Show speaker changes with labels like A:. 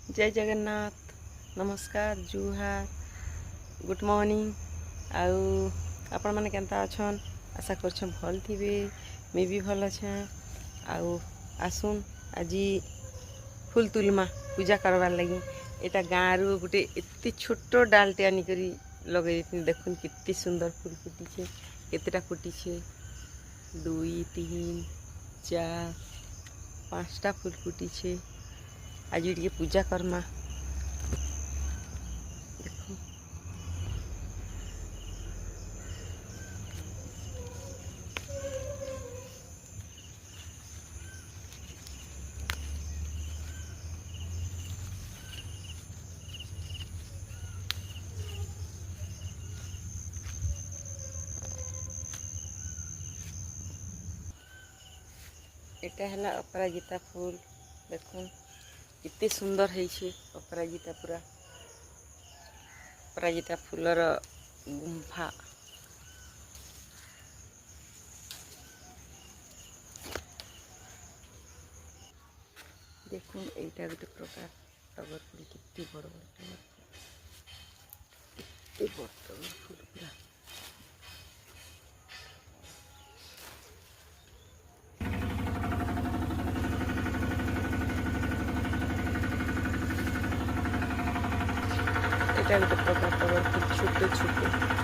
A: जय जगन्नाथ नमस्कार जुहार good morning आउ आपण मैंने केंता अछन आशा कर भल थे मैं भी भल अच्छे आउ आसुन आज फूल तुलमा पूजा करवार लगी एटा गाँव रू गोटे एत छोट डालटे आनिक लगे देखुन कितनी सुंदर फूल फुटी केतेटा फुटी 2 3 4 5टा फूल फुटी आज टे पूजा करमा देखो एटा है अपराजिता फूल देखो कितने सुंदर है अपराजिता पूरा अपराजिता फूलर गुंफा देखो यहीटा गोटे प्रकार टगर फूल कितनी बड़ बड़ टगर कितने बड़ टगर फूल पूरा এটা গোটে প্রকার টগর ফুল ছোট ছোট